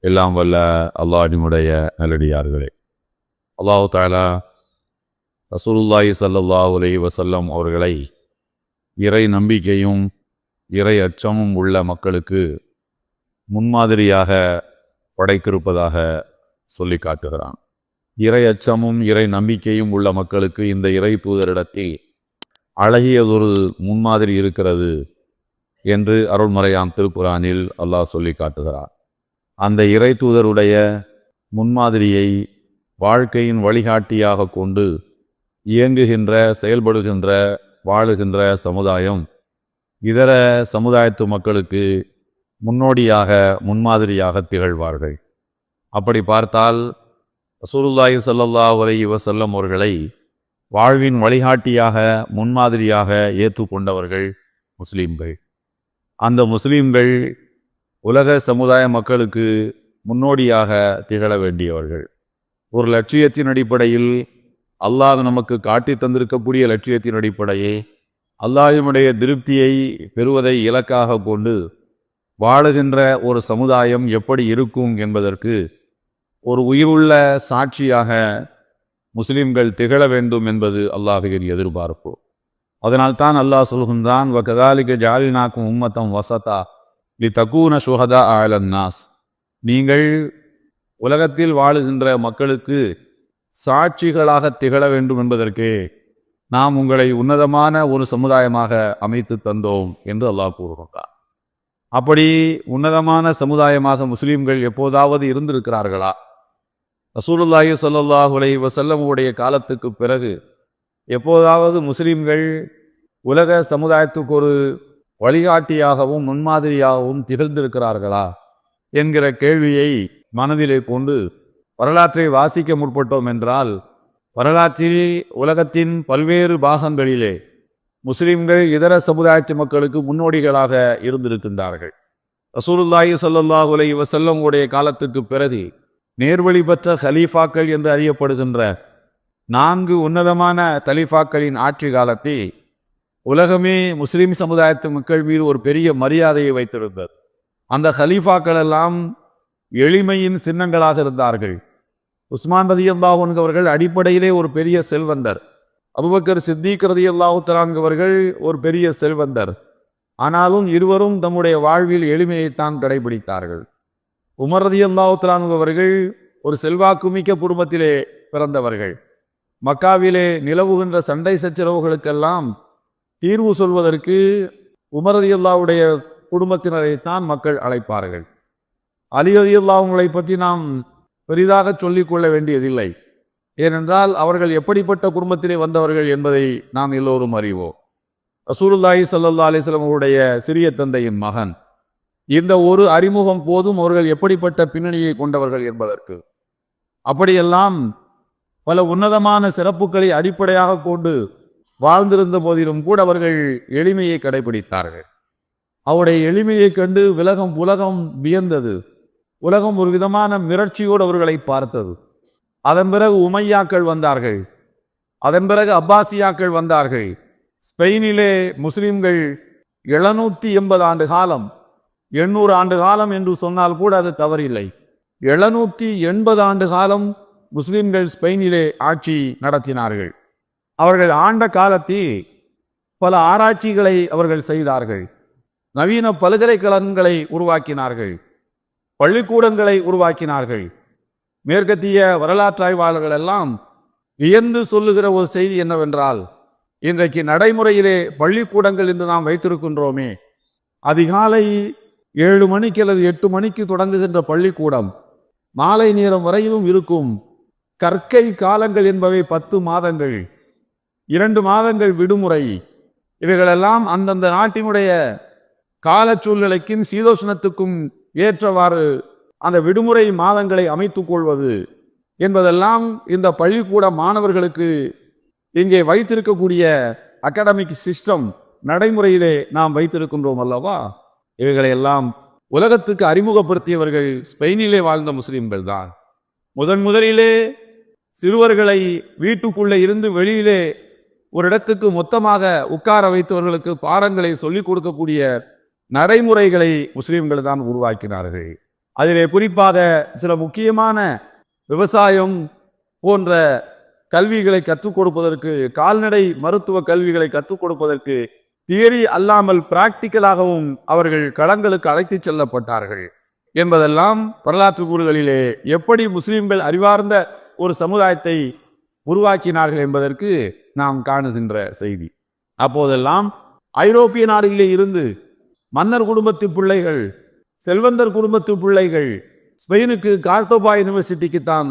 எல்லாம் வல்ல அல்லாஹ்வினுடைய நல்லடியார்களே, அல்லாஹ் தஆலா ரசூலுல்லாஹி ஸல்லல்லாஹு அலைஹி வஸல்லம் அவர்களை இறை நம்பிக்கையும் இறை அச்சமும் உள்ள மக்களுக்கு முன்மாதிரியாக படைத்திருப்பதாக சொல்லி காட்டுகிறான். இறை அச்சமும் இறை நம்பிக்கையும் உள்ள மக்களுக்கு இந்த இறை தூதரிடத்தில் அழகியதொரு முன்மாதிரி இருக்கிறது என்று அருள்மறையாம் திருக்குரானில் அல்லாஹ் சொல்லி காட்டுகிறார். அந்த இறை தூதருடைய முன்மாதிரியை வாழ்க்கையின் வழிகாட்டியாக கொண்டு இயங்குகின்ற, செயல்படுகின்ற, வாழுகின்ற சமுதாயம் இதர சமுதாயத்து மக்களுக்கு முன்னோடியாக, முன்மாதிரியாக திகழ்வார்கள். அப்படி பார்த்தால் ரசூலுல்லாஹி ஸல்லல்லாஹு அலைஹி வஸல்லம் அவர்களை வாழ்வின் வழிகாட்டியாக, முன்மாதிரியாக ஏற்றுக்கொண்டவர்கள் முஸ்லீம்கள். அந்த முஸ்லீம்கள் உலக சமுதாய மக்களுக்கு முன்னோடியாக திகழ வேண்டியவர்கள். ஒரு லட்சியத்தின் அடிப்படையில், அல்லாஹ் நமக்கு காட்டி தந்திருக்கக்கூடிய லட்சியத்தின் அடிப்படையே அல்லாஹ்வினுடைய திருப்தியை பெறுவதை இலக்காக கொண்டு வாழுகின்ற ஒரு சமுதாயம் எப்படி இருக்கும் என்பதற்கு ஒரு உயிருள்ள சாட்சியாக முஸ்லிம்கள் திகழ வேண்டும் என்பது அல்லாஹ்வின் எதிர்பார்ப்பு. அதனால்தான் அல்லாஹ் சொல்கின்றான், வகதாலிக ஜஅல்நாக்கும் உம்மத்தம் வஸதா லிதகூன ஷுஹதா அலன் நாஸ். நீங்கள் உலகத்தில் வாழுகின்ற மக்களுக்கு சாட்சிகளாக திகழ வேண்டும் என்பதற்கு நாம் உங்களை உன்னதமான ஒரு சமுதாயமாக அமைத்து தந்தோம் என்று அல்லாஹ் கூறுகின்றார். அப்படி உன்னதமான சமுதாயமாக முஸ்லீம்கள் எப்போதாவது இருந்திருக்கிறார்களா? ரசூலுல்லாஹி ஸல்லல்லாஹு அலைஹி வஸல்லம் உடைய காலத்துக்கு பிறகு எப்போதாவது முஸ்லீம்கள் உலக சமுதாயத்துக்கு ஒரு வழிகாட்டியாகவும் முன்மாதிரியாகவும் திகழ்ந்திருக்கிறார்களா என்கிற கேள்வியை மனதிலே கொண்டு வரலாற்றை வாசிக்க முற்பட்டோம் என்றால், வரலாற்றில் உலகத்தின் பல்வேறு பாகங்களிலே முஸ்லிம்கள் இதர சமுதாயத்து மக்களுக்கு முன்னோடிகளாக இருந்திருக்கின்றார்கள். ரசூலுல்லாஹி ஸல்லல்லாஹு அலைஹி வஸல்லம் உடைய காலத்துக்கு பிறகு நேர்வழி பெற்ற ஹலீஃபாக்கள் என்று அறியப்படுகின்ற 4 உன்னதமான தலீஃபாக்களின் ஆட்சி காலத்தில் உலகமே முஸ்லிம் சமுதாயத்து மக்கள் மீது ஒரு பெரிய மரியாதையை வைத்திருந்தது. அந்த ஹலீஃபாக்கள் எல்லாம் எளிமையின் சின்னங்களாக இருந்தார்கள். உஸ்மான் ரலியல்லாஹு அன்ஹு அவர்கள் அடிப்படையிலே ஒரு பெரிய செல்வந்தர். அபூபக்கர் சித்திக் ரலியல்லாஹு தஆலா அன்ஹு அவர்கள் ஒரு பெரிய செல்வந்தர். ஆனாலும் இருவரும் தம்முடைய வாழ்வில் எளிமையைத்தான் கடைபிடித்தார்கள். உமர் ரலியல்லாஹு தஆலா அன்ஹு அவர்கள் ஒரு செல்வாக்குமிக்க குடும்பத்திலே பிறந்தவர்கள். மக்காவிலே நிலவுகின்ற சண்டை சச்சரவுகளுக்கெல்லாம் தீர்வு சொல்வதற்கு உமர் ரலியல்லாஹுடைய குடும்பத்தினரைத்தான் மக்கள் அழைப்பார்கள். அலி ரலியல்லாஹு அவங்களை பற்றி நாம் பெரிதாக சொல்லிக்கொள்ள வேண்டியதில்லை. ஏனென்றால் அவர்கள் எப்படிப்பட்ட குடும்பத்திலே வந்தவர்கள் என்பதை நாம் எல்லோரும் அறிவோம். ரசூலுல்லாஹி ஸல்லல்லாஹு அலைஹி வஸல்லம் அவருடைய சிறிய தந்தையின் மகன். இந்த ஒரு அறிமுகம் போதும் அவர்கள் எப்படிப்பட்ட பின்னணியை கொண்டவர்கள் என்பதற்கு. அப்படியெல்லாம் பல உன்னதமான சிறப்புகளை அடிப்படையாக கொண்டு வாழ்ந்திருந்த போதிலும் கூட அவர்கள் எளிமையை கடைபிடித்தார்கள். அவருடைய எளிமையை கண்டு உலகம் வியந்தது. உலகம் ஒரு விதமான மிரட்சியோடு அவர்களை பார்த்தது. அதன் பிறகு உமையாக்கள் வந்தார்கள். அதன் பிறகு அப்பாசியாக்கள் வந்தார்கள். ஸ்பெயினிலே முஸ்லிம்கள் 780 ஆண்டு காலம், 800 ஆண்டு காலம் என்று சொன்னால் கூட அது தவறில்லை. 780 ஆண்டு காலம் முஸ்லிம்கள் ஸ்பெயினிலே ஆட்சி நடத்தினார்கள். அவர்கள் ஆண்ட காலத்தில் பல ஆராய்ச்சிகளை அவர்கள் செய்தார்கள். நவீன பல்கலைக்கழகங்களை உருவாக்கினார்கள். பள்ளிக்கூடங்களை உருவாக்கினார்கள். மேற்கத்திய வரலாற்றாய்வாளர்கள் எல்லாம் வியந்து சொல்லுகிற ஒரு செய்தி என்னவென்றால், இன்றைக்கு நடைமுறையிலே பள்ளிக்கூடங்கள் என்று நாம் வைத்திருக்கின்றோமே, அதிகாலை 7 மணிக்கு அல்லது 8 மணிக்கு தொடங்குகின்ற பள்ளிக்கூடம் மாலை நேரம் வரையிலும் இருக்கும். கற்கை காலங்கள் என்பவை 10 மாதங்கள், 2 மாதங்கள் விடுமுறை. இவைகளெல்லாம் அந்தந்த நாட்டினுடைய கால சூழ்நிலைக்கும் சீதோஷ்ணத்துக்கும் ஏற்றவாறு அந்த விடுமுறை மாதங்களை அமைத்துக் கொள்வது என்பதெல்லாம் இந்த பள்ளிக்கூட மாணவர்களுக்கு இங்கே வைத்திருக்கக்கூடிய அகாடமிக் சிஸ்டம் நடைமுறையிலே நாம் வைத்திருக்கின்றோம் அல்லவா. இவைகளை எல்லாம் உலகத்துக்கு அறிமுகப்படுத்தியவர்கள் ஸ்பெயினிலே வாழ்ந்த முஸ்லிம்கள் தான். முதலிலே சிறுவர்களை வீட்டுக்குள்ளே இருந்து வெளியிலே ஒரு இடத்துக்கு மொத்தமாக உட்கார வைத்தவர்களுக்கு பாடங்களை சொல்லிக் கொடுக்கக்கூடிய நடைமுறைகளை முஸ்லிம்கள் தான் உருவாக்கினார்கள். அதிலே குறிப்பாக சில முக்கியமான விவசாயம் போன்ற கல்விகளை கற்றுக் கொடுப்பதற்கு, கால்நடை மருத்துவ கல்விகளை கற்றுக் கொடுப்பதற்கு தியரி அல்லாமல் பிராக்டிக்கலாகவும் அவர்கள் களங்களுக்கு அழைத்துச் செல்லப்பட்டார்கள் என்பதெல்லாம் வரலாற்று கூறுகளிலே எப்படி முஸ்லிம்கள் அறிவார்ந்த ஒரு சமுதாயத்தை உருவாக்கினார்கள் என்பதற்கு நாம் காணுகின்ற செய்தி. அப்போதெல்லாம் ஐரோப்பிய நாடுகளிலே இருந்து மன்னர் குடும்பத்து பிள்ளைகள், செல்வந்தர் குடும்பத்து பிள்ளைகள் ஸ்பெயினுக்கு கார்டோபா யூனிவர்சிட்டிக்கு தான்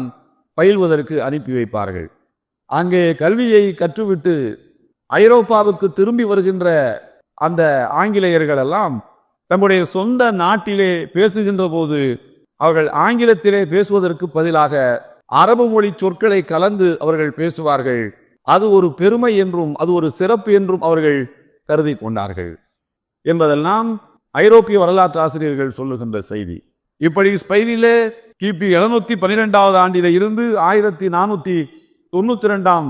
பயில்வதற்கு அனுப்பி வைப்பார்கள். அங்கே கல்வியை கற்றுவிட்டு ஐரோப்பாவுக்கு திரும்பி வருகின்ற அந்த ஆங்கிலேயர்கள் எல்லாம் தம்முடைய சொந்த நாட்டிலே பேசுகின்ற போது அவர்கள் ஆங்கிலத்திலே பேசுவதற்கு பதிலாக அரபு மொழி சொற்களை கலந்து அவர்கள் பேசுவார்கள். அது ஒரு பெருமை என்றும் அது ஒரு சிறப்பு என்றும் அவர்கள் கருதி கொண்டார்கள் என்பதெல்லாம் ஐரோப்பிய வரலாற்று ஆசிரியர்கள் சொல்லுகின்ற செய்தி. இப்படி ஸ்பெயினிலே கிபி 712 ஆண்டிலே இருந்து 1492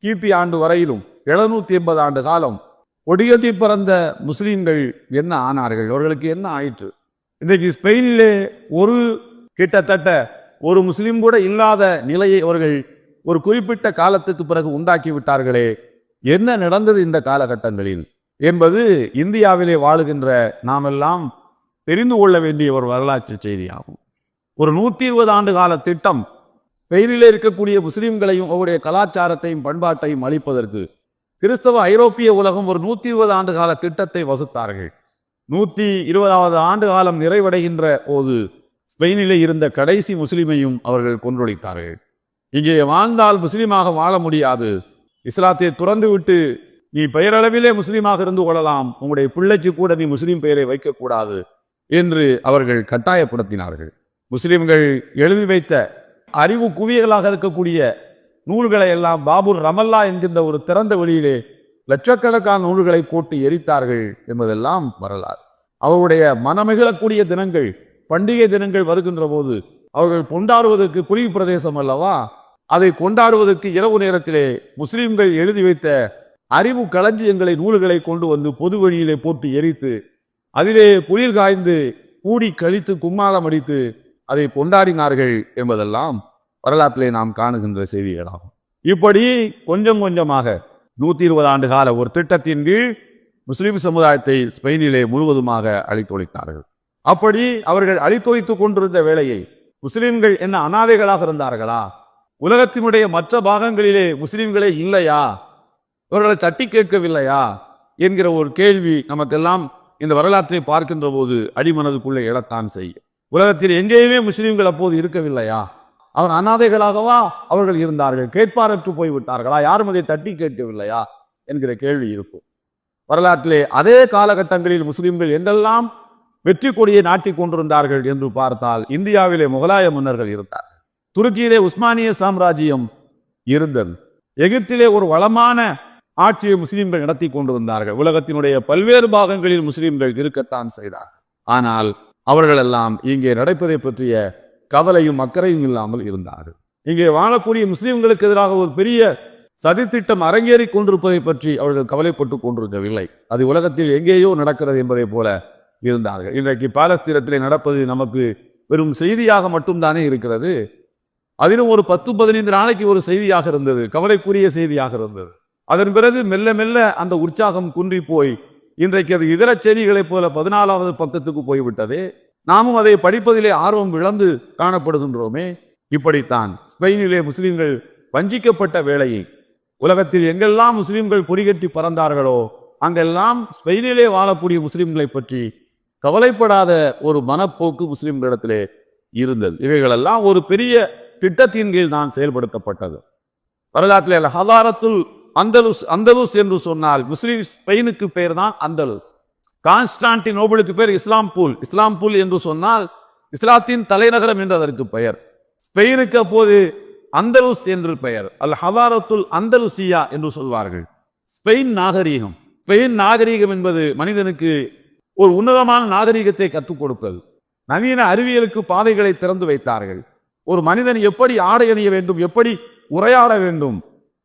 கிபி ஆண்டு வரையிலும் 780 ஆண்டு காலம் ஒடியத்தி பிறந்த முஸ்லிம்கள் என்ன ஆனார்கள், அவர்களுக்கு என்ன ஆயிற்று? இன்றைக்கு ஸ்பெயினிலே கிட்டத்தட்ட ஒரு முஸ்லிம் கூட இல்லாத நிலையை அவர்கள் ஒரு குறிப்பிட்ட காலத்துக்கு பிறகு உண்டாக்கி விட்டார்களே. என்ன நடந்தது இந்த காலகட்டங்களில் என்பது இந்தியாவிலே வாழுகின்ற நாமெல்லாம் தெரிந்து கொள்ள வேண்டிய ஒரு வரலாற்று செய்தியாகும். ஒரு 120 ஆண்டு கால திட்டம் ஸ்பெயினிலே இருக்கக்கூடிய முஸ்லிம்களையும் அவருடைய கலாச்சாரத்தையும் பண்பாட்டையும் அளிப்பதற்கு கிறிஸ்தவ ஐரோப்பிய உலகம் ஒரு 120 ஆண்டு கால திட்டத்தை வகுத்தார்கள். 120வது ஆண்டு காலம் நிறைவடைகின்ற போது ஸ்பெயினிலே இருந்த கடைசி முஸ்லிமையும் அவர்கள் கொன்றொழித்தார்கள். இங்கே வாழ்ந்தால் முஸ்லீமாக வாழ முடியாது, இஸ்லாத்தை துறந்து விட்டு நீ பெயரளவிலே முஸ்லீமாக இருந்து கொள்ளலாம், உங்களுடைய பிள்ளைக்கு கூட நீ முஸ்லீம் பெயரை வைக்கக்கூடாது என்று அவர்கள் கட்டாயப்படுத்தினார்கள். முஸ்லிம்கள் எழுதி வைத்த அறிவு குவியலாக இருக்கக்கூடிய நூல்களை எல்லாம் பாபுர் ரமல்லா என்கின்ற ஒரு திறந்த வெளியிலே லட்சக்கணக்கான நூல்களை போட்டு எரித்தார்கள் என்பதெல்லாம் வரலாறு. அவருடைய மனமிகழக்கூடிய தினங்கள், பண்டிகை தினங்கள் வருகின்ற போது அவர்கள் கொண்டாடுவதற்கு குறுகிய பிரதேசம் அல்லவா, அதை கொண்டாடுவதற்கு இரவு நேரத்திலே முஸ்லிம்கள் எழுதி வைத்த அறிவு களஞ்சியங்களை நூல்களை கொண்டு வந்து பொது வழியிலே போட்டு எரித்து அதிலே குளிர் காய்ந்து கூடி கழித்து கும்மாளம் அடித்து அதை கொண்டாடினார்கள் என்பதெல்லாம் வரலாற்றிலே நாம் காணுகின்ற செய்திகளாகும். இப்படி கொஞ்சம் கொஞ்சமாக 120 ஆண்டு கால ஒரு திட்டத்தின் கீழ் முஸ்லிம் சமுதாயத்தை ஸ்பெயினிலே முழுவதுமாக அழித்தொழித்தார்கள். அப்படி அவர்கள் அழித்தொழித்துக் கொண்டிருந்த வேளையை முஸ்லிம்கள் என்ன அனாதைகளாக இருந்தார்களா? உலகத்தினுடைய மற்ற பாகங்களிலே முஸ்லிம்களே இல்லையா? இவர்களை தட்டி கேட்கவில்லையா என்கிற ஒரு கேள்வி நமக்கெல்லாம் இந்த வரலாற்றை பார்க்கின்ற போது அடிமனதுக்குள்ளே எழத்தான் செய்யும். உலகத்தில் எங்கேயுமே முஸ்லிம்கள் அப்போது இருக்கவில்லையா? அவர் அனாதைகளாகவா அவர்கள் இருந்தார்கள்? கேட்பாரற்று போய்விட்டார்களா? யாரும் அதை தட்டி கேட்கவில்லையா என்கிற கேள்வி இருக்கும். வரலாற்றிலே அதே காலகட்டங்களில் முஸ்லிம்கள் என்றெல்லாம் வெற்றி கொடியை நாட்டிக் கொண்டிருந்தார்கள் என்று பார்த்தால் இந்தியாவிலே முகலாய மன்னர்கள் இருந்தார், துருக்கியிலே உஸ்மானிய சாம்ராஜ்யம் இருந்தது, எகிப்திலே ஒரு வளமான ஆட்சியை முஸ்லிம்கள் நடத்தி கொண்டிருந்தார்கள். உலகத்தினுடைய பல்வேறு பாகங்களில் முஸ்லிம்கள் இருக்கத்தான் செய்தார்கள். ஆனால் அவர்கள் எல்லாம் இங்கே நடப்பதை பற்றிய கவலையும் அக்கறையும் இல்லாமல் இருந்தார்கள். இங்கே வாழக்கூடிய முஸ்லிம்களுக்கு எதிராக ஒரு பெரிய சதித்திட்டம் அரங்கேறி கொண்டிருப்பதை பற்றி அவர்கள் கவலைப்பட்டு கொண்டிருக்கவில்லை. அது உலகத்தில் எங்கேயோ நடக்கிறது என்பதை போல இருந்தார்கள். இன்றைக்கு பாலஸ்தீனத்திலே நடப்பது நமக்கு வெறும் செய்தியாக மட்டும்தானே இருக்கிறது. அதிலும் ஒரு 10-15 நாளைக்கு ஒரு செய்தியாக இருந்தது, கவலைக்குரிய செய்தியாக இருந்தது. அதன் பிறகு மெல்ல மெல்ல அந்த உற்சாகம் குன்றி போய் இன்றைக்கு அது இதர செய்திகளைப் போல 14வது பக்கத்துக்கு போய்விட்டதே. நாமும் அதை படிப்பதிலே ஆர்வம் இழந்து காணப்படுகின்றோமே. இப்படித்தான் ஸ்பெயினிலே முஸ்லிம்கள் வஞ்சிக்கப்பட்ட வேளையை உலகத்தில் எங்கெல்லாம் முஸ்லிம்கள் பொறிகட்டி பறந்தார்களோ அங்கெல்லாம் ஸ்பெயினிலே வாழக்கூடிய முஸ்லிம்களை பற்றி கவலைப்படாத ஒரு மனப்போக்கு முஸ்லிம்களிடத்திலே இருந்தது. இவைகளெல்லாம் ஒரு பெரிய திட்டத்தின் கீழ் தான் செயல்படுத்தப்பட்டது. வரலாற்றில் ஹதாரத்துல் அந்தலுஸ் என்று சொன்னால் முஸ்லிம் ஸ்பெயினுக்கு பெயர் தான் அந்தலுஸ். கான்ஸ்டான்டினோபிளுக்கு பேர் இஸ்லாம்பூல் என்று சொன்னால் இஸ்லாத்தின் தலைநகரம் என்று அதற்கு பெயர். ஸ்பெயினுக்கு அப்போது அந்தலுஸ் என்று பெயர். அல் ஹதாரத்துல் அந்தலுசியா என்று சொல்வார்கள். ஸ்பெயின் நாகரீகம் என்பது மனிதனுக்கு ஒரு உன்னதமான நாகரீகத்தை கற்றுக் கொடுப்பது. நவீன அறிவியலுக்கு பாதைகளை திறந்து வைத்தார்கள். ஒரு மனிதன் எப்படி ஆடை அணிய வேண்டும், எப்படி உரையாட வேண்டும்,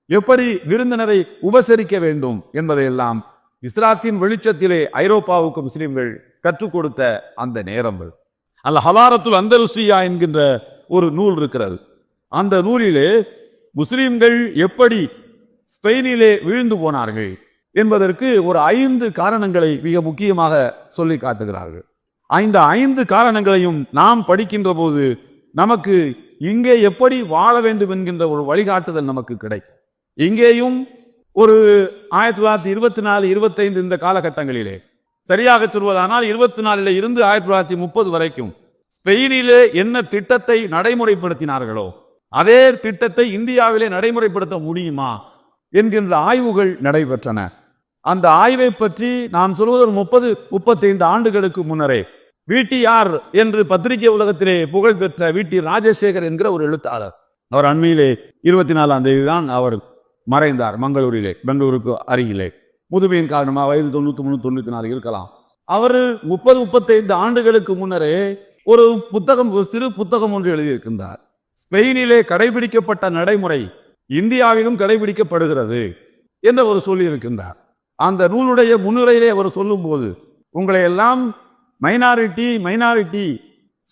எப்படி விருந்தினரை உபசரிக்க வேண்டும் என்பதையெல்லாம் இஸ்லாத்தின் வெளிச்சத்திலே ஐரோப்பாவுக்கு முஸ்லிம்கள் கற்றுக் கொடுத்த அந்த நேரங்கள். அல் ஹலாரத்துல் அந்தலுசியா என்கின்ற ஒரு நூல் இருக்கிறது. அந்த நூலிலே முஸ்லிம்கள் எப்படி ஸ்பெயினிலே வீழ்ந்து போனார்கள் என்பதற்கு ஒரு 5 காரணங்களை மிக முக்கியமாக சொல்லி காட்டுகிறார்கள். இந்த 5 காரணங்களையும் நாம் படிக்கின்ற போது நமக்கு இங்கே எப்படி வாழ வேண்டும் என்கின்ற ஒரு வழிகாட்டுதல் நமக்கு கிடைக்கும். இங்கேயும் ஒரு 1924, 25 இந்த காலகட்டங்களிலே, சரியாக சொல்வதானால் 24 இருந்து 1930 வரைக்கும் ஸ்பெயினிலே என்ன திட்டத்தை நடைமுறைப்படுத்தினார்களோ அதே திட்டத்தை இந்தியாவிலே நடைமுறைப்படுத்த முடியுமா என்கின்ற ஆய்வுகள் நடைபெற்றன. அந்த ஆய்வை பற்றி நான் சொல்வது 30-35 ஆண்டுகளுக்கு முன்னரே VTR என்று பத்திரிகை உலகத்திலே புகழ்பெற்ற VT ராஜசேகர் என்கிற ஒரு எழுத்தாளர், அவர் அண்மையிலே 24ஆம் தேதி தான் அவர் மறைந்தார். மங்களூரிலே, பெங்களூருக்கு அருகிலே, முதுமையின் காரணமாக வயது 93, 94 இருக்கலாம். அவர் 30-35 ஆண்டுகளுக்கு முன்னரே ஒரு புத்தகம், ஒரு சிறு புத்தகம் ஒன்று எழுதியிருக்கின்றார். ஸ்பெயினிலே கடைபிடிக்கப்பட்ட நடைமுறை இந்தியாவிலும் கடைபிடிக்கப்படுகிறது என்று அவர் சொல்லியிருக்கின்றார். அந்த நூலுடைய முன்னுரையிலே அவர் சொல்லும் போது, உங்களை எல்லாம் மைனாரிட்டி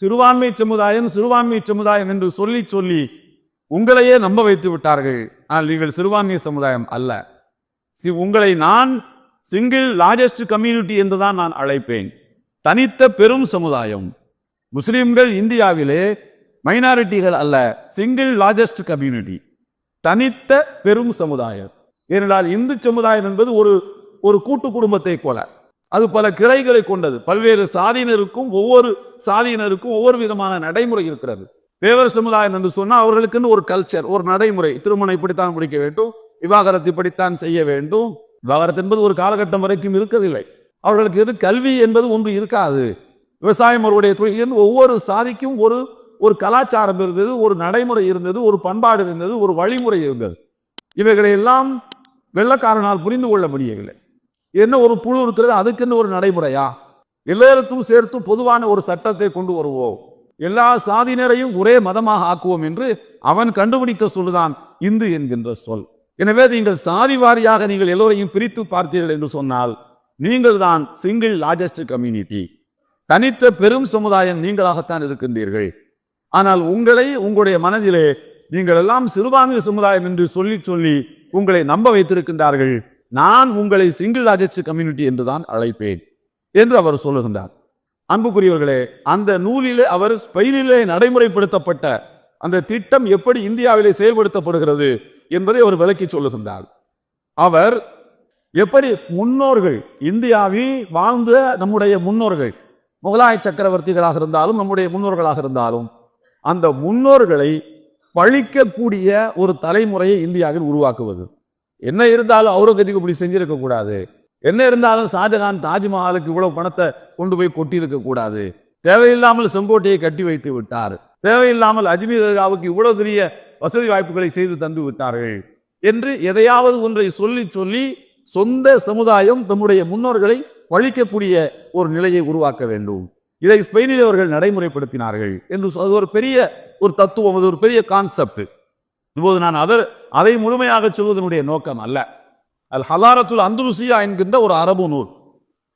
சிறுபான்மை சமுதாயம் என்று சொல்லி சொல்லி உங்களையே நம்ப வைத்து விட்டார்கள். ஆனால் நீங்கள் சிறுபான்மை சமுதாயம் அல்ல. உங்களை நான் சிங்கிள் லார்ஜஸ்ட் கம்யூனிட்டி என்றுதான் நான் அழைப்பேன். தனித்த பெரும் சமுதாயம். முஸ்லிம்கள் இந்தியாவிலே மைனாரிட்டிகள் அல்ல, சிங்கிள் லார்ஜஸ்ட் கம்யூனிட்டி, தனித்த பெரும் சமுதாயம். ஏனென்றால் இந்து சமுதாயம் என்பது ஒரு கூட்டு குடும்பத்தை போல, அது பல கிளைகளை கொண்டது. பல்வேறு சாதியினருக்கும் ஒவ்வொரு விதமான நடைமுறை இருக்கிறது. தேவர் சமுதாயம் என்று சொன்னால் அவர்களுக்குன்னு ஒரு கல்ச்சர், ஒரு நடைமுறை. திருமணம் இப்படித்தான் முடிக்க வேண்டும், விவாகரத்து இப்படித்தான் செய்ய வேண்டும். விவாகரத்து என்பது ஒரு காலகட்டம் வரைக்கும் இருக்கவில்லை. அவர்களுக்கு கல்வி என்பது ஒன்று இருக்காது. விவசாயம் அவருடைய தொழில். ஒவ்வொரு சாதிக்கும் ஒரு கலாச்சாரம் இருந்தது, ஒரு நடைமுறை இருந்தது, ஒரு பண்பாடு இருந்தது, ஒரு வழிமுறை இருந்தது. இவைகளை எல்லாம் வெள்ளக்காரனால் புரிந்து கொள்ள முடியவில்லை. என்ன ஒரு புழு இருக்கிறது, அதுக்குன்னு ஒரு நடைமுறையா? எல்லாருக்கும் சேர்த்து பொதுவான ஒரு சட்டத்தை கொண்டு வருவோம், எல்லா சாதியினரையும் ஒரே மதமாக ஆக்குவோம் என்று அவன் கண்டுபிடிக்க சொல்லுதான் இந்து என்கின்ற சொல். எனவே நீங்கள் சாதி வாரியாக நீங்கள் எல்லோரையும் பிரித்து பார்த்தீர்கள் என்று சொன்னால் நீங்கள் தான் சிங்கிள் லார்ஜஸ்ட் கம்யூனிட்டி, தனித்த பெரும் சமுதாயம் நீங்களாகத்தான் இருக்கின்றீர்கள். ஆனால் உங்களுடைய மனதிலே நீங்கள் எல்லாம் சிறுபான்மை சமுதாயம் என்று சொல்லி சொல்லி உங்களை நம்ப வைத்திருக்கின்றார்கள். நான் உங்களை சிங்கிள் லார்ஜஸ்ட் கம்யூனிட்டி என்றுதான் அழைப்பேன் என்று அவர் சொல்லுகின்றார். அன்புக்குரியவர்களே, அந்த நூலிலே அவர் ஸ்பெயினிலே நடைமுறைப்படுத்தப்பட்ட அந்த திட்டம் எப்படி இந்தியாவிலே செயல்படுத்தப்படுகிறது என்பதை அவர் விளக்கி சொல்லுகின்றார். அவர் எப்படி முன்னோர்கள், இந்தியாவில் வாழ்ந்த நம்முடைய முன்னோர்கள், முகலாய சக்கரவர்த்திகளாக இருந்தாலும் நம்முடைய முன்னோர்களாக இருந்தாலும், அந்த முன்னோர்களை பழிக்கக்கூடிய ஒரு தலைமுறையை இந்தியாவில் உருவாக்குவது. என்ன இருந்தாலும் அவுரங்கசீப் இப்படி செஞ்சிருக்க கூடாது, என்ன இருந்தாலும் ஷாஜகான் தாஜ்மஹாலுக்கு இவ்வளவு பணத்தை கொண்டு போய் கொட்டியிருக்க கூடாது, தேவையில்லாமல் செங்கோட்டையை கட்டி வைத்து விட்டார், தேவையில்லாமல் அஜ்மீர் தர்காவுக்கு இவ்வளவு பெரிய வசதி வாய்ப்புகளை செய்து தந்து விட்டார்கள் என்று எதையாவது ஒன்றை சொல்லி சொல்லி சொந்த சமுதாயம் தம்முடைய முன்னோர்களை பழிக்கக்கூடிய ஒரு நிலையை உருவாக்க வேண்டும். இதை ஸ்பெயினில் அவர்கள் நடைமுறைப்படுத்தினார்கள் என்று அது ஒரு பெரிய ஒரு தத்துவம், அது ஒரு பெரிய கான்செப்ட். இப்போது நான் அதை முழுமையாக சொல்வதனுடைய நோக்கம் அல்ல. அல் ஹலாரத்துல் அந்தலுசியா என்கின்ற ஒரு அரபு நூல்.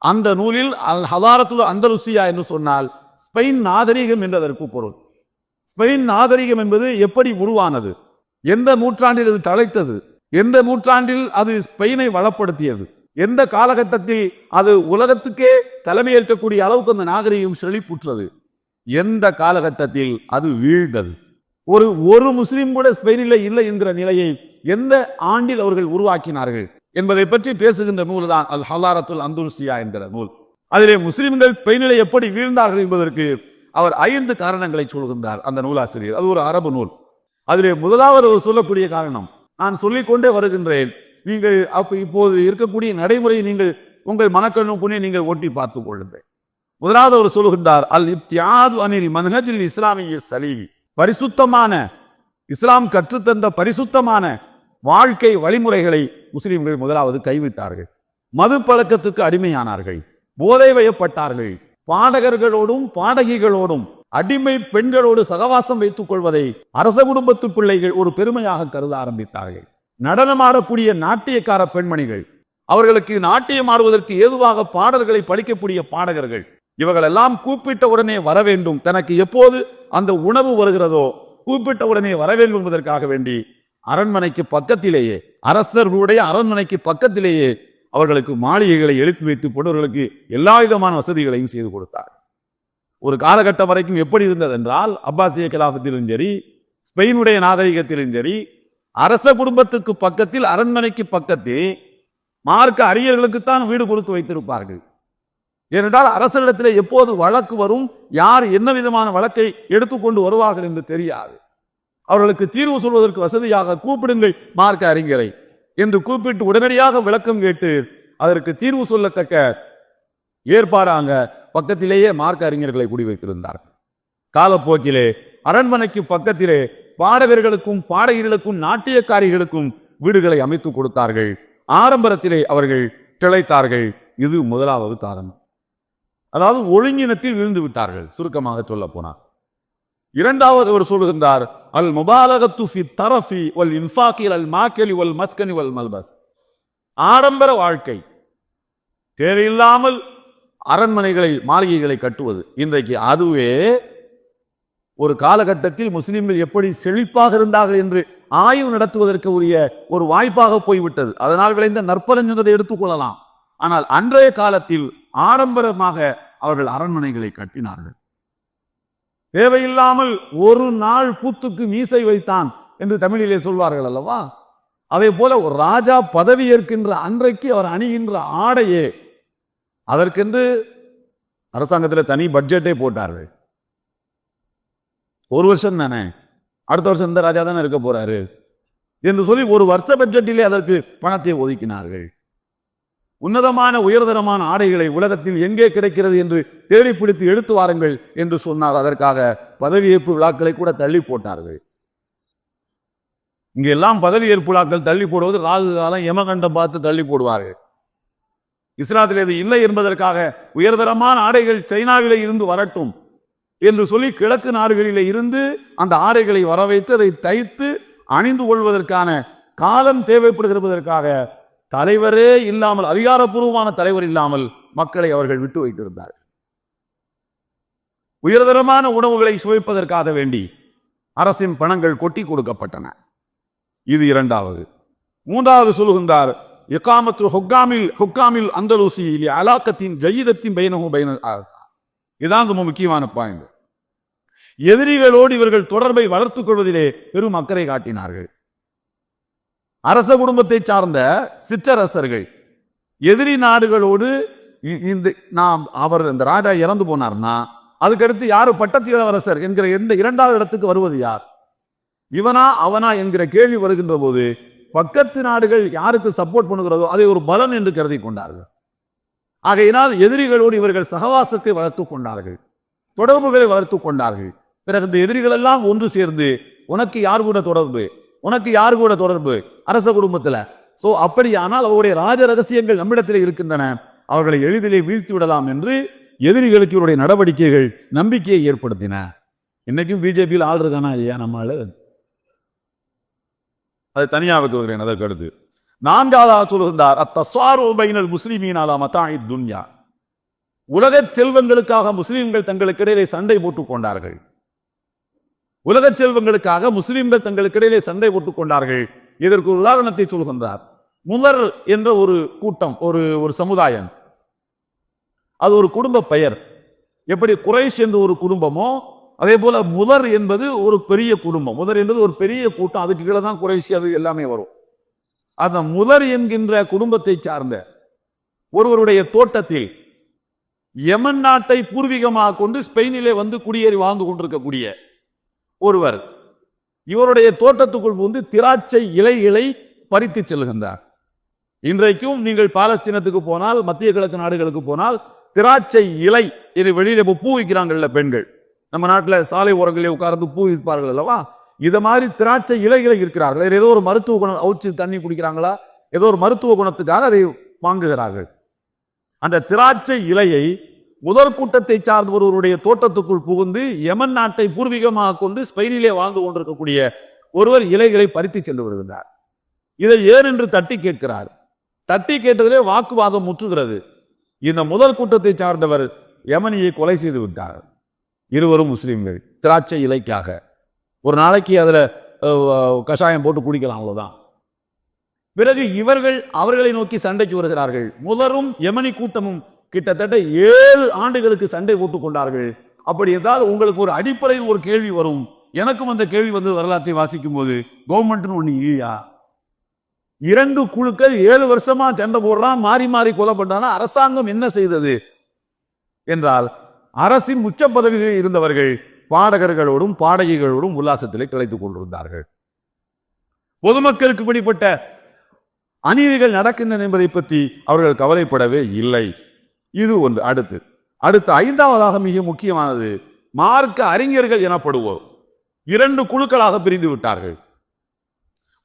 அந்த நூலில் அல் ஹலாரத்துல் அந்தலுசியா என்று சொன்னால் ஸ்பெயின் நாகரிகம் என்றதற்கு பொருள். ஸ்பெயின் நாகரிகம் என்பது எப்படி உருவானது, எந்த நூற்றாண்டில் அது தழைத்தது, எந்த நூற்றாண்டில் அது ஸ்பெயினை வளப்படுத்தியது, எந்த காலகட்டத்தில் அது உலகத்துக்கே தலைமையேற்கக்கூடிய அளவுக்கு அந்த நாகரிகம் செழிப்புற்றது, எந்த காலகட்டத்தில் அது வீழ்ந்தது, ஒரு முஸ்லிம் கூட ஸ்பெயினில் இல்லை என்கிற நிலையை எந்த ஆண்டில் அவர்கள் உருவாக்கினார்கள் என்பதை பற்றி பேசுகின்ற நூல் தான் அல் ஹலாரத்துல் அந்தலுசியா என்கிற நூல். அதிலே முஸ்லிம்கள் ஸ்பெயினிலே எப்படி வீழ்ந்தார்கள் என்பதற்கு அவர் 5 காரணங்களை சொல்கின்றார் அந்த நூலாசிரியர். அது ஒரு அரபு நூல். அதிலே முதலாவது சொல்லக்கூடிய காரணம் நான் சொல்லிக்கொண்டே வருகின்றேன். நீங்கள் இப்போது இருக்கக்கூடிய நடைமுறையை நீங்கள் உங்கள் மனக்கண்ணும் புண்ணை நீங்கள் ஒட்டி பார்த்துக் கொள்ளுங்கள். முதலாவது அவர் சொல்கின்றார், அல் இப்தியாது அனில் மன்ஹஜில் இஸ்லாமிய சலீவி, பரிசுத்தமான இஸ்லாம் கற்றுத்தந்த பரிசுத்தமான வாழ்க்கை வழிமுறைகளை முஸ்லிம்கள் முதலாவது கைவிட்டார்கள். மது பழக்கத்துக்கு அடிமையானார்கள், போதை வயப்பட்டார்கள், பாடகர்களோடும் பாடகிகளோடும் அடிமை பெண்களோடு சகவாசம் வைத்துக் கொள்வதை அரச குடும்பத்து பிள்ளைகள் ஒரு பெருமையாக கருத ஆரம்பித்தார்கள். நடனமாடக்கூடிய நாட்டியக்கார பெண்மணிகள், அவர்களுக்கு நாட்டியம் ஆடுவதற்கு ஏதுவாக பாடல்களை படிக்கக்கூடிய பாடகர்கள், இவர்கள் எல்லாம் கூப்பிட்ட உடனே வர வேண்டும், தனக்கு எப்போது அந்த உணவு வருகிறதோ கூப்பிட்ட உடனே வர வேண்டும் என்பதற்காக வேண்டி அரண்மனைக்கு பக்கத்திலேயே, அரசர்களுடைய அரண்மனைக்கு பக்கத்திலேயே அவர்களுக்கு மாளிகைகளை எழுப்பி வைத்து போன்றவர்களுக்கு எல்லா விதமான வசதிகளையும் செய்து கொடுத்தார். ஒரு காலகட்டம் வரைக்கும் எப்படி இருந்தது என்றால், அப்பாசிய கலாபத்திலும் சரி, ஸ்பெயினுடைய நாகரிகத்திலும் சரி, அரச குடும்பத்துக்கு பக்கத்தில், அரண்மனைக்கு பக்கத்தில் மார்க்க அறிஞர்களுக்குத்தான் வீடு கொடுத்து வைத்திருப்பார்கள். ஏனென்றால் அரசரிடத்தில் எப்போது வழக்கு வரும், யார் என்ன விதமான வழக்கை எடுத்துக்கொண்டு வருவார்கள் என்று தெரியாது. அவர்களுக்கு தீர்வு சொல்வதற்கு வசதியாக கூப்பிடுங்கள் மார்க்க அறிஞரை என்று கூப்பிட்டு உடனடியாக விளக்கம் கேட்டு அதற்கு தீர்வு சொல்லத்தக்க ஏற்பாடாக பக்கத்திலேயே மார்க்க அறிஞர்களை குடி வைத்திருந்தார்கள். காலப்போக்கிலே அரண்மனைக்கு பக்கத்திலே பாடகர்களுக்கும் பாடகிகளுக்கும் நாட்டியக்காரிகளுக்கும் வீடுகளை அமைத்து கொடுத்தார்கள். ஆரம்பத்திலே அவர்கள் திளைத்தார்கள். இது முதலாவது காரணம். அதாவது ஒழுங்கினத்தில் விழுந்து விட்டார்கள், சுருக்கமாக சொல்ல போனார். இரண்டாவது அவர் சொல்லுகின்றார், அல் முபாலகத்து ஃபி தரஃபி வல் இன்ஃபாகி அல் மாக்கலி வல் மஸ்கனி வல் மல்பஸ். ஆடம்பர வாழ்க்கை, தேவையில்லாமல் அரண்மனைகளை மாளிகைகளை கட்டுவது. இன்றைக்கு அதுவே ஒரு காலகட்டத்தில் முஸ்லிம்கள் எப்படி செழிப்பாக இருந்தார்கள் என்று ஆய்வு நடத்துவதற்கு உரிய ஒரு வாய்ப்பாக போய்விட்டது. அதனால் விளைந்த நற்பலன் என்பதை எடுத்துக்கொள்ளலாம். ஆனால் அன்றைய காலத்தில் ஆடம்பரமாக அவர்கள் அரண்மனைகளை கட்டினார்கள். தேவையில்லாமல் ஒரு நாள் கூத்துக்கு மீசை வைத்தான் என்று தமிழிலே சொல்வார்கள் அல்லவா? அதே போல ஒரு ராஜா பதவி ஏற்கின்ற அன்றைக்கு அவர் அணிகின்ற ஆடையே, அதற்கென்று அரசாங்கத்தில் தனி பட்ஜெட்டே போட்டார்கள். ஒரு வருஷம் தானே, அடுத்த வருஷம் இந்த ராஜா தானே இருக்க போறாரு என்று சொல்லி ஒரு வருஷ பட்ஜெட்டிலே அதற்கு பணத்தை ஒதுக்கினார்கள். உன்னதமான உயர்தரமான ஆடைகளை உலகத்தில் எங்கே கிடைக்கிறது என்று தேடி பிடித்து எடுத்து வாருங்கள் என்று சொன்னார். அதற்காக பதவியேற்பு விழாக்களை கூட தள்ளி போட்டார்கள். இங்கெல்லாம் பதவியேற்பு விழாக்கள் தள்ளி போடுவது ராகு காலம், யமகண்டம் பார்த்து தள்ளி போடுவார்கள். இஸ்லாத்தில் இது இல்லை என்பதற்காக உயர்தரமான ஆடைகள் சைனாவிலே இருந்து வரட்டும் என்று சொல்லி கிழக்கு நாடுகளிலே இருந்து அந்த ஆடைகளை வர வைத்து அதை தைத்து அணிந்து கொள்வதற்கான காலம் தேவைப்படுகிறதற்காக தலைவரே இல்லாமல், அதிகாரப்பூர்வமான தலைவர் இல்லாமல் மக்களை அவர்கள் விட்டு வைத்திருந்தார்கள். உயர்தரமான உணவுகளை சுவைப்பதற்காக வேண்டி அரசின் பணங்கள் கொட்டி கொடுக்கப்பட்டன. இது இரண்டாவது. மூன்றாவது சொல்லுகின்றார், இகாமத்து ஹுக்காமில் அந்தலூசி அலாக்கத்தின் ஜயீதத்தின் பைனஹு பைன. இதுதான் ரொம்ப முக்கியமான பாயிண்ட். எதிரிகளோடு இவர்கள் தொடர்பை வளர்த்துக் கொள்வதிலே பெரும் அக்கறை காட்டினார்கள். அரச குடும்பத்தை சார்ந்த சிற்றரசர்கள் எதிரி நாடுகளோடு இந்த ராஜா இறந்து போனார்னா அதுக்கடுத்து யாரு பட்டத்து இளவரசர் என்கிற இரண்டாவது இடத்துக்கு வருவது யார்? இவனா அவனா என்கிற கேள்வி வருகின்ற போது பக்கத்து நாடுகள் யாருக்கு சப்போர்ட் பண்ணுகிறதோ அதை ஒரு பலன் என்று கருதி கொண்டார்கள். ஆகையினால் எதிரிகளோடு இவர்கள் சகவாசத்தை வளர்த்துக் கொண்டார்கள், தொடர்புகளை வளர்த்துக் கொண்டார்கள். பிறகு இந்த எதிரிகள் எல்லாம் ஒன்று சேர்ந்து உனக்கு யார் கூட தொடர்பு, உனக்கு யார் கூட தொடர்பு அரச குடும்பத்துல. சோ அப்படியானால் அவருடைய ராஜ ரகசியங்கள் நம்மிடத்தில் இருக்கின்றன, அவர்களை எளிதிலே வீழ்த்தி விடலாம் என்று எதிரிகளுக்கு இவருடைய நடவடிக்கைகள் நம்பிக்கையை ஏற்படுத்தின. இன்னைக்கும் பிஜேபியில் ஆள் இருக்கானா ஐயா நம்மால? அது தனியாக சொல்கிறேன். அதற்கு அடுத்து நான்காவதாக சொல்கின்றார், அத்தஸ்வாரு பைனல் முஸ்லிமீன் அலா மதாஇ துன்யா. உலக செல்வங்களுக்காக முஸ்லிம்கள் தங்களுக்கு இடையிலே சண்டை போட்டுக் கொண்டார்கள். உலக செல்வங்களுக்காக முஸ்லிம்கள் தங்களுக்கு இடையிலே சண்டை போட்டுக் கொண்டார்கள். இதற்கு ஒரு உதாரணத்தை சொல்கின்றார். முதர் என்ற ஒரு கூட்டம், ஒரு சமுதாயம், அது ஒரு குடும்ப பெயர். எப்படி குறைஷ் என்ற ஒரு குடும்பமோ அதே போல முதர் என்பது ஒரு பெரிய குடும்பம். முதர் என்பது ஒரு பெரிய கூட்டம், அதுக்கு கீழே தான் குறைஷி அது எல்லாமே வரும். அந்த முதர் என்கின்ற குடும்பத்தை சார்ந்த ஒருவருடைய தோட்டத்தில் யமன் நாட்டை பூர்வீகமாக கொண்டு ஸ்பெயினிலே வந்து குடியேறி வாழ்ந்து கொண்டிருக்கக்கூடிய ஒருவர் இவருடைய தோட்டத்துக்குள் வந்து திராட்சை இலைகளை பறித்து செல்கின்றார். இன்றைக்கும் நீங்கள் பாலஸ்தீனத்துக்கு போனால், மத்திய கிழக்கு நாடுகளுக்கு போனால் திராட்சை இலை இது வெளியில பூ வைக்கிறாங்கல்ல பெண்கள், நம்ம நாட்டில் சாலை ஓரங்களில் உட்கார்ந்து பூ வைப்பார்கள் அல்லவா? இதை மாதிரி திராட்சை இலைகளை இருக்கிறார்கள். ஏதோ ஒரு மருத்துவ குணம், அவுச்சு தண்ணி குடிக்கிறாங்களா, ஏதோ ஒரு மருத்துவ குணத்துக்காக அதை வாங்குகிறார்கள். அந்த திராட்சை இலையை முதல் கூட்டத்தை சார்ந்த ஒருவருடைய தோட்டத்துக்குள் புகுந்து யமன் நாட்டை பூர்வீகமாக கொண்டு ஸ்பெயினிலே வாழ்ந்து கொண்டிருக்கக்கூடிய ஒருவர் இலைகளை பறித்து சென்று வருகின்றார். இதை ஏன் என்று தட்டி கேட்கிறார். தட்டி கேட்டதிலே வாக்குவாதம் முற்றுகிறது. இந்த முதல் கூட்டத்தை சார்ந்தவர் யமனியை கொலை செய்து விட்டார்கள். இருவரும் முஸ்லிம்கள். திராட்சை இலைக்காக ஒரு நாளைக்கு அதுல கஷாயம் போட்டு குடிக்கலாம், அவ்வளவுதான். பிறகு இவர்கள் அவர்களை நோக்கி சண்டைக்கு வருகிறார்கள். முதலும் யமனி கூட்டமும் கிட்டத்தட்ட 7 ஆண்டுகளுக்கு சண்டை போட்டுக் கொண்டார்கள். அப்படி என்றால் உங்களுக்கு ஒரு அடிப்படையில் ஒரு கேள்வி வரும். எனக்கும் அந்த கேள்வி வந்து வரலாற்றை வாசிக்கும் போது, கவர்மெண்ட்னு ஒண்ணு இல்லையா? 2 குழுக்கள் 7 வருஷமா சண்டை போடுறான், மாறி மாறி கொலை பண்றானா, அரசாங்கம் என்ன செய்தது என்றால், அரசின் உச்ச பதவிகளில் இருந்தவர்கள் பாடகர்களோடும் பாடகிகளோடும் உல்லாசத்திலே கிளைத்துக் கொண்டிருந்தார்கள். பொதுமக்களுக்கு இப்படிப்பட்ட அநீதிகள் நடக்கின்றன என்பதை பற்றி அவர்கள் கவலைப்படவே இல்லை. இது ஒன்று. அடுத்து 5வதாக மிக முக்கியமானது, மார்க்க அறிஞர்கள் எனப்படுவோர் 2 குழுக்களாக பிரிந்து விட்டார்கள்.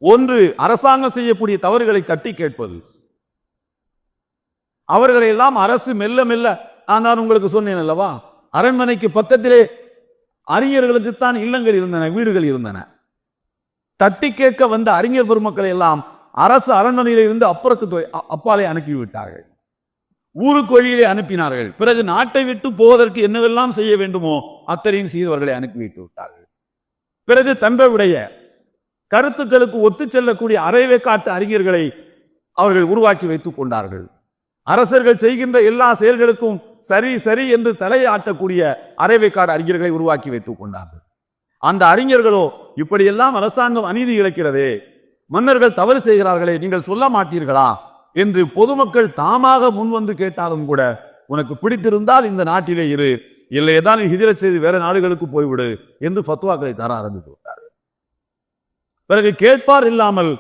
ஒன்று, அரசாங்கம் செய்யக்கூடிய தவறுகளை தட்டி கேட்பது. அவர்களை எல்லாம் அரசு மெல்ல மெல்ல, நான் தான் உங்களுக்கு சொன்னேன் அல்லவா, அரண்மனைக்கு பக்கத்திலே அறிஞர்களுக்குத்தான் இல்லங்கள் இருந்தன, வீடுகள் இருந்தன. தட்டி கேட்க வந்த அறிஞர் பெருமக்களை எல்லாம் அரசு அரண்மனையில இருந்து அப்புறத்து அப்பாலே அனுப்பிவிட்டார்கள். ஊருக்கு வழியிலே அனுப்பினார்கள். பிறகு நாட்டை விட்டு போவதற்கு என்னவெல்லாம் செய்ய வேண்டுமோ அத்தனையும் செய்தவர்களை அனுப்பி வைத்து விட்டார்கள். பிறகு தங்களுடைய கருத்துக்களுக்கு ஒத்து செல்லக்கூடிய அரைவேக்காட்டு அறிஞர்களை அவர்கள் உருவாக்கி வைத்துக் கொண்டார்கள். அரசர்கள் செய்கின்ற எல்லா செயல்களுக்கும் சரி சரி என்று தலையாட்டக்கூடிய அரைவேக்காடு அறிஞர்களை உருவாக்கி வைத்துக் கொண்டார்கள். அந்த அறிஞர்களோ, இப்படியெல்லாம் அரசாங்கம் அநீதி இழைக்கிறதே, மன்னர்கள் தவறு செய்கிறார்களே, நீங்கள் சொல்ல மாட்டீர்களா என்று பொதுமக்கள் தாமாக முன்வந்து கேட்டாலும் கூட, உனக்கு பிடித்திருந்தால் இந்த நாட்டிலே இரு, இல்லையேதான் ஹிஜ்ரத் செய்து வேற நாடுகளுக்கு போய்விடு என்று ஃபத்வாக்களை தர ஆரம்பித்து விட்டார்கள். பிறகு கேட்பார் இல்லாமல்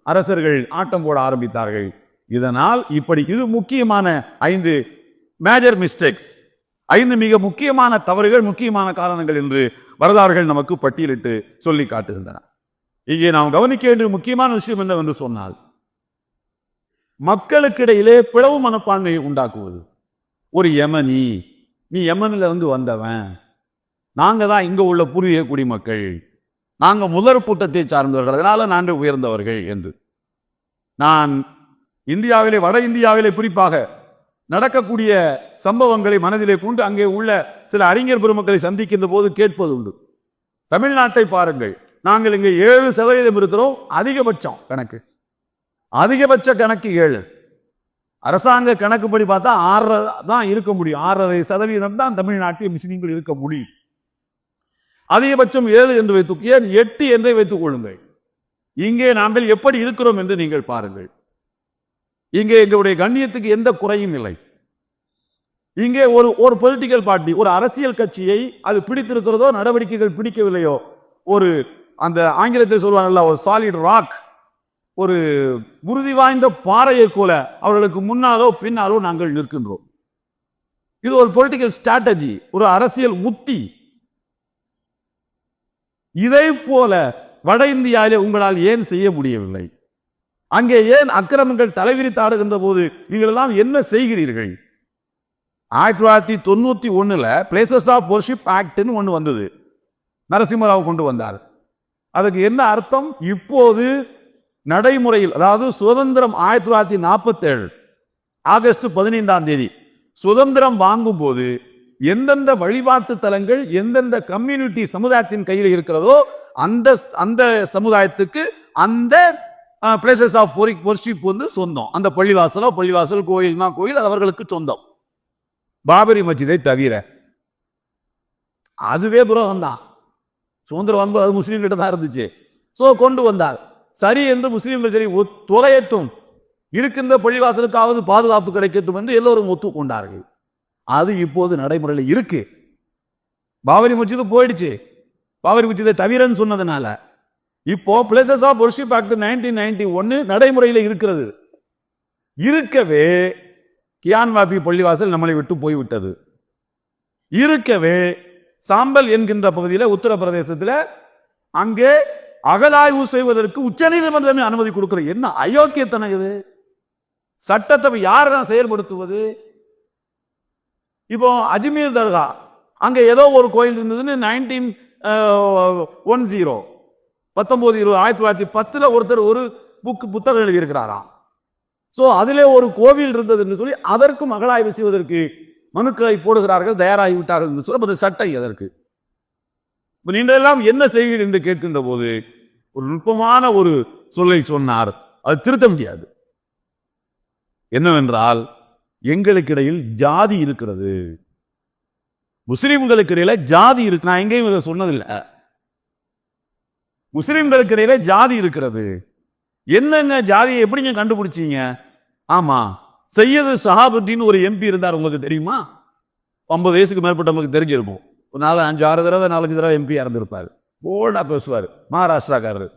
அரசர்கள் ஆட்டம் போட ஆரம்பித்தார்கள். இதனால் இது முக்கியமான 5 மேஜர் மிஸ்டேக்ஸ், 5 மிக முக்கியமான தவறுகள், முக்கியமான காரணங்கள் என்று வரலாறுகள் நமக்கு பட்டியலிட்டு சொல்லி காட்டுகின்றன. இங்கே நாம் கவனிக்க வேண்டிய முக்கியமான விஷயம் என்னவென்று சொன்னால், மக்களுக்கிடையிலே பிளவு மனப்பான்மையை உண்டாக்குவது. ஒரு யமனி, நீ யமனில இருந்து வந்தவன், நாங்க தான் இங்க உள்ள பூர்வீக குடிமக்கள், நாங்க முதற் கூட்டத்தை சார்ந்தவர்கள், அதனால நாங்கள் உயர்ந்தவர்கள் என்று. நான் இந்தியாவிலே, வட இந்தியாவிலே குறிப்பாக நடக்கக்கூடிய சம்பவங்களை மனதிலே கொண்டு அங்கே உள்ள சில அறிஞர் பெருமக்களை சந்திக்கின்ற போது கேட்பது உண்டு. தமிழ்நாட்டை பாருங்கள், நாங்கள் இங்கே 7% இருக்கிறோம், அதிகபட்சம் கணக்கு, அதிகபட்ச கணக்கு 7. அரசாங்க கணக்குப்படி பார்த்தா 6 தான் இருக்க முடியும், 6.5% தான் தமிழ்நாட்டில் முஸ்லீம்கள் இருக்க முடியும். அதிகபட்சம் 7 என்று வைத்து, ஏன் 8 என்றே வைத்துக் கொள்ளுங்கள். இங்கே நாங்கள் எப்படி இருக்கிறோம் என்று நீங்கள் பாருங்கள். இங்கே எங்களுடைய கண்ணியத்துக்கு எந்த குறையும் இல்லை. இங்கே ஒரு பொலிட்டிக்கல் பார்ட்டி, ஒரு அரசியல் கட்சியை அது பிடித்திருக்கிறதோ, நடவடிக்கைகள் பிடிக்கவில்லையோ, ஒரு அந்த ஆங்கிலத்தில் சொல்வாங்கல்ல, ஒரு சாலிட் ராக், ஒரு உறுதி வாய்ந்த பாறையை போல அவர்களுக்கு முன்னாலோ பின்னாலோ நாங்கள் நிற்கின்றோம். இது ஒரு பொலிட்டிக்கல் ஸ்ட்ராட்டஜி, ஒரு அரசியல் உத்தி. இதை போல வட இந்தியாவிலே உங்களால் ஏன் செய்ய முடியவில்லை? அங்கே ஏன் அக்கிரமங்கள் தலைவிரித்தாடுகின்ற போது நீங்கள் எல்லாம் என்ன செய்கிறீர்கள்? 1991 பிளேசஸ் ஆஃப் வொர்ஷிப் ஆக்ட்னு ஒன்று வந்தது, நரசிம்மராவ் கொண்டு வந்தார். அதுக்கு என்ன அர்த்தம்? இப்போது நடைமுறையில், அதாவது சுதந்திரம் 1947 ஆகஸ்ட் 15 சுதந்திரம் வாங்கும் போது எந்தெந்த வழிபாட்டு தலங்கள் எந்தெந்த கம்யூனிட்டி சமுதாயத்தின் கையில் இருக்கிறதோ அந்த அந்த சமுதாயத்துக்கு அந்த பிளேசஸ் ஆஃப் வொர்ஷிப் வந்து சொந்தம். அந்த பள்ளிவாசல், கோயில்னா கோயில், அது அவர்களுக்கு சொந்தம். பாபரி மஸ்ஜிதை தவிர அதுவே துரோகம் தான். சுதந்திரம் வந்து அது முஸ்லீம்கிட்ட தான் இருந்துச்சு. சோ கொண்டு வந்தார். சரி என்று முஸ்லீம்கள் சரி தொலையட்டும், இருக்கின்ற பள்ளிவாசலுக்காவது பாதுகாப்பு கிடைக்கட்டும் என்று எல்லோரும் ஒத்துக்கொண்டார்கள். அது இப்போது நடைமுறையில் இருக்கு. பாபரி மஸ்ஜிது போயிடுச்சு, பாபரி மஸ்ஜிதை தவிரன்னு சொன்னதுனால இப்போ பிளேசஸ் ஆஃப் வொர்ஷிப் ஆக்ட் 1991 நடைமுறையில் இருக்கிறது. இருக்கவே கியான்வாபி பள்ளிவாசல் நம்மளை விட்டு போய்விட்டது. இருக்கவே சாம்பல் என்கின்ற பகுதியில் உத்தரப்பிரதேசத்தில் அங்கே அகலாய்வு செய்வதற்கு உச்சநீதிமன்றமே அனுமதி கொடுக்கிற என்ன அயோக்கியத்தனம் இது? சட்டத்தை யார் தான் செயல்படுத்துவது? இப்போ அஜ்மீர் தர்கா, அங்க ஏதோ ஒரு கோயில் இருந்ததுன்னு 1910 1910 ஒருத்தர் ஒரு புத்தகம் எழுதியிருக்கிறாராம். சோ அதிலே ஒரு கோவில் இருந்தது என்று சொல்லி அதற்கும் அகழாய்வு செய்வதற்கு மனுக்களை போடுகிறார்கள், தயாராகிவிட்டார்கள் என்று சொல்ல அது சட்டை. அதற்கு நீங்கள் எல்லாம் என்ன செய்கிறீர்கள் என்று கேட்கின்ற போது ஒரு நுட்பமான ஒரு சொல்லை சொன்னார். அது திருத்த முடியாது. என்னவென்றால், எங்களுக்கு இடையில் ஜாதி இருக்கிறது, முஸ்லிம்களுக்கு இடையில ஜாதி இருக்கு. நான் எங்கேயும் இதை சொன்னதில்லை. முஸ்லிம்களுக்கு இடையில ஜாதி இருக்கிறது. என்னங்க ஜாதியை எப்படிங்க கண்டுபிடிச்சீங்க? ஆமா, சையது சஹாபுத்தீன் ஒரு எம்பி இருந்தார், உங்களுக்கு தெரியுமா? 50 வயசுக்கு மேற்பட்ட நமக்கு தெரிஞ்சிருக்கும். ஒரு 4-5-6 தடவை 4-5 தடவை எம்பி இறந்திருப்பார். போல்டா பேசுவார், மகாராஷ்டிராக்காரர்.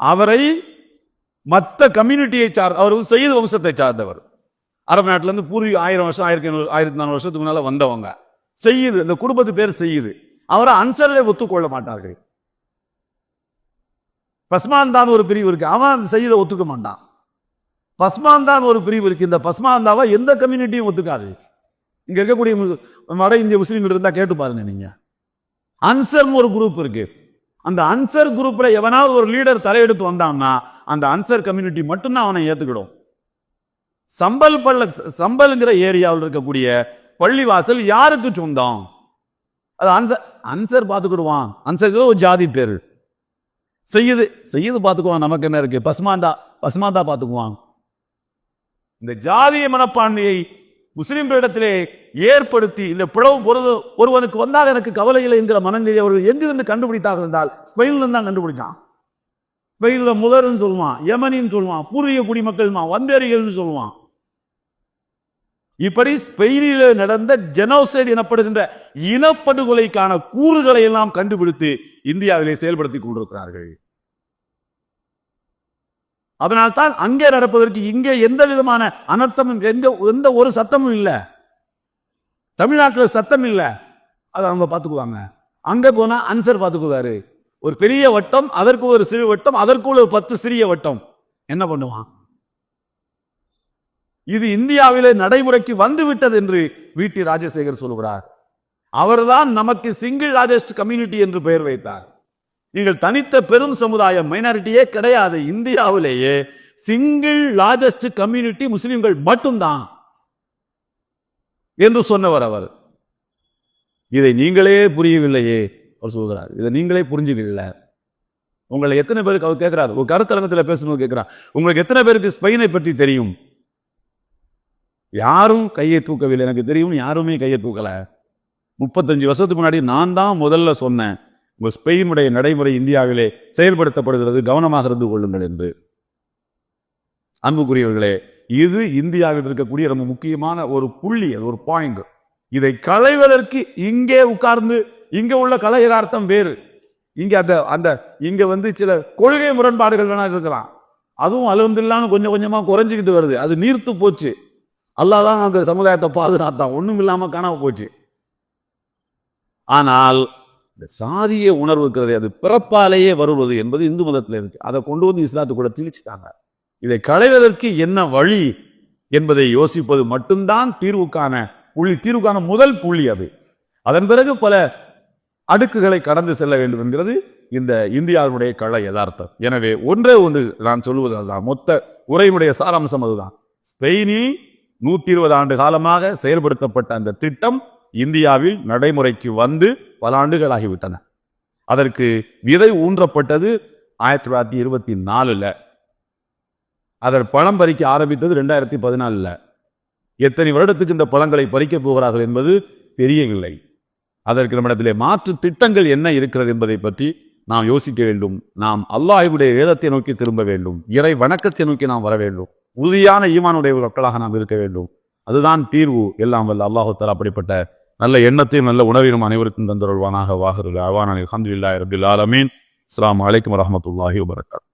அவரை மற்ற கம்யூனிட்டியை அவர் சையது வம்சத்தை சார்ந்தவர். அரபு நாட்டில இருந்து பூர்வீ 1000 வருஷம் 1400 வருஷத்துக்கு முன்னால வந்தவங்க. செய்யுது, இந்த குடும்பத்து பேர் செய்யுது. அவரை அன்சரை ஒத்துக்கொள்ள மாட்டார்கள். பஸ்மான் தான் ஒரு பிரிவு இருக்கு, அவன் அந்த செய்யதை ஒத்துக்க மாட்டான். பஸ்மான் தான் ஒரு பிரிவு இருக்கு, இந்த பஸ்மாந்தாவை எந்த கம்யூனிட்டியும் ஒத்துக்காது. இங்க இருக்கக்கூடிய வட இந்திய முஸ்லீம்கள் இருந்தா கேட்டு பாருங்க நீங்க. அன்சர்னு ஒரு குரூப் இருக்கு. அந்த அன்சர் குரூப்ல எவனாவது ஒரு லீடர் தலையெடுத்து வந்தான்னா அந்த அன்சர் கம்யூனிட்டி மட்டும்தான் அவனை ஏத்துக்கிடும். சம்பல்ங்கிற ஏரியாவில் இருக்கக்கூடிய பள்ளிவாசல் யாருக்கு சொந்தம்? அது அன்சர் பார்த்துக்கிடுவான். அன்சருக்கு ஒரு ஜாதி பேரு. செய்யுது பார்த்துக்குவான், நமக்கு என்ன இருக்கு? பஸ்மாந்தா பார்த்துக்குவான். இந்த ஜாதிய மனப்பான்மையை முஸ்லிம்களிடத்திலே ஏற்படுத்தி இந்த பிளவு பொழுது ஒருவனுக்கு வந்தால் எனக்கு கவலை இல்லை என்கிற மனநிலையை அவர்கள் எங்கிருந்து கண்டுபிடித்தாக இருந்தால் ஸ்பெயின்ல தான் கண்டுபிடிச்சான். ஸ்பெயின்ல முதல்னு சொல்லுவான், யமனின்னு சொல்லுவான், பூர்வீக குடிமக்கள் வந்தேரிகள்னு சொல்லுவான். இப்படி ஸ்பெயினில் நடந்த ஜெனோசைட் எனப்படுகின்ற இனப்படுகொலைக்கான கூறுகளை எல்லாம் கண்டுபிடித்து இந்தியாவிலே செயல்படுத்திக் கொண்டிருக்கிறார்கள். அதனால்தான் அங்கே நடப்பதற்கு இங்கே எந்த விதமான அனர்த்தமும் எந்த ஒரு சத்தமும் இல்லை. தமிழ்நாட்டில் சத்தம் இல்லை, அதை அவங்க பார்த்துக்குவாங்க. அங்க போனா அன்சர் பார்த்துக்குவாரு. ஒரு பெரிய வட்டம், அதற்கு ஒரு சிறு வட்டம், அதற்குள்ள 10 சிறிய வட்டம். என்ன பண்ணுவான்? இது இந்தியாவிலே நடைமுறைக்கு வந்துவிட்டது என்று வீட்டி ராஜசேகர் சொல்கிறார். அவர்தான் நமக்கு சிங்கிள் லார்ஜஸ்ட் கம்யூனிட்டி என்று பெயர் வைத்தார். நீங்கள் தனித்த பெரும் சமுதாயம் மைனாரிட்டியே கிடையாது. இந்தியாவிலேயே சிங்கிள் லார்ஜஸ்ட் கம்யூனிட்டி முஸ்லிம்கள் மட்டும்தான் என்று சொன்னவர் அவர். இதை நீங்களே புரியவில்லையே அவர் சொல்கிறார். இதை நீங்களே புரிஞ்சுக்கல. உங்களை எத்தனை பேருக்கு அவர் கேட்கிறார், ஒரு கருத்தரங்கத்தில் பேசும்போது கேட்கிறார், உங்களுக்கு எத்தனை பேருக்கு ஸ்பெயினை பற்றி தெரியும்? யாரும் கையை தூக்கவில்லை. எனக்கு தெரியும், யாருமே கையை தூக்கல. 35 வருஷத்துக்கு முன்னாடி நான் தான் முதல்ல சொன்னேன், உங்க ஸ்பெயினுடைய நடைமுறை இந்தியாவிலே செயல்படுத்தப்படுகிறது, கவனமாக இருந்து கொள்ளுங்கள் என்று. அன்புக்குரியவர்களே, இது இந்தியாவில் இருக்கக்கூடிய ரொம்ப முக்கியமான ஒரு புள்ளி, அது ஒரு பாயிண்ட். இதை களைவதற்கு இங்கே உட்கார்ந்து இங்க உள்ள கலை யதார்த்தம் வேறு. இங்க அந்த இங்க சில கொள்கை முரண்பாடுகள் வேணா இருக்கலாம். அதுவும் அல்ஹம்துலில்லாஹ்னு கொஞ்சம் கொஞ்சமா குறைஞ்சிக்கிட்டு வருது. அது நீர்த்து போச்சு. அல்லாஹ் தான் அந்த சமுதாயத்தை பாதுகாத்தான், ஒண்ணும் இல்லாம காணாம போச்சு. ஆனால் இந்த சாதிய உணர்வு இருக்கிறது, அது பிறப்பாலேயே வருவது என்பது இந்து மதத்தில் இருக்கு. அதை கொண்டு வந்து இஸ்லாத்துக்குள்ள திணிச்சுட்டாங்க. இதை களைவதற்கு என்ன வழி என்பதை யோசிப்பது மட்டும்தான் தீர்வுக்கான முதல் புள்ளி அது. அதன் பிறகு பல அடுக்குகளை கடந்து செல்ல வேண்டும் என்கிறது இந்த இந்தியாவுடைய கள யதார்த்தம். எனவே ஒன்றே ஒன்று நான் சொல்வது அதுதான், மொத்த உரையினுடைய சாராம்சம் அதுதான். ஸ்பெயினில் 120 ஆண்டு காலமாக செயல்படுத்தப்பட்ட அந்த திட்டம் இந்தியாவில் நடைமுறைக்கு வந்து பல ஆண்டுகள் ஆகிவிட்டன. அதற்கு விதை ஊன்றப்பட்டது 1924. அதன் பழம் பறிக்க ஆரம்பித்தது 2014. எத்தனை வருடத்துக்கு இந்த பழங்களை பறிக்கப் போகிறார்கள் என்பது தெரியவில்லை. அதற்கு நம்மிடத்திலே மாற்று திட்டங்கள் என்ன இருக்கிறது என்பதை பற்றி நாம் யோசிக்க வேண்டும். நாம் அல்லாஹ்வுடைய வேதத்தை நோக்கி திரும்ப வேண்டும். இறை வணக்கத்தை நோக்கி நாம் வர வேண்டும். உறுதியான ஈமானுடைய மக்களாக நாம் இருக்க வேண்டும். அதுதான் தீர்வு. எல்லாம் வல்ல அல்லாஹ் தஆலா அப்படிப்பட்ட நல்ல எண்ணத்தையும் நல்ல உணர்வையும் அனைவருக்கும் தந்தருள்வானாக. வாஹிரு தஅவானா அல்ஹம்துலில்லாஹி ரப்பில் ஆலமீன். அஸ்ஸலாமு அலைக்கும் வரஹ்மத்துல்லாஹி வபரகாத்துஹு.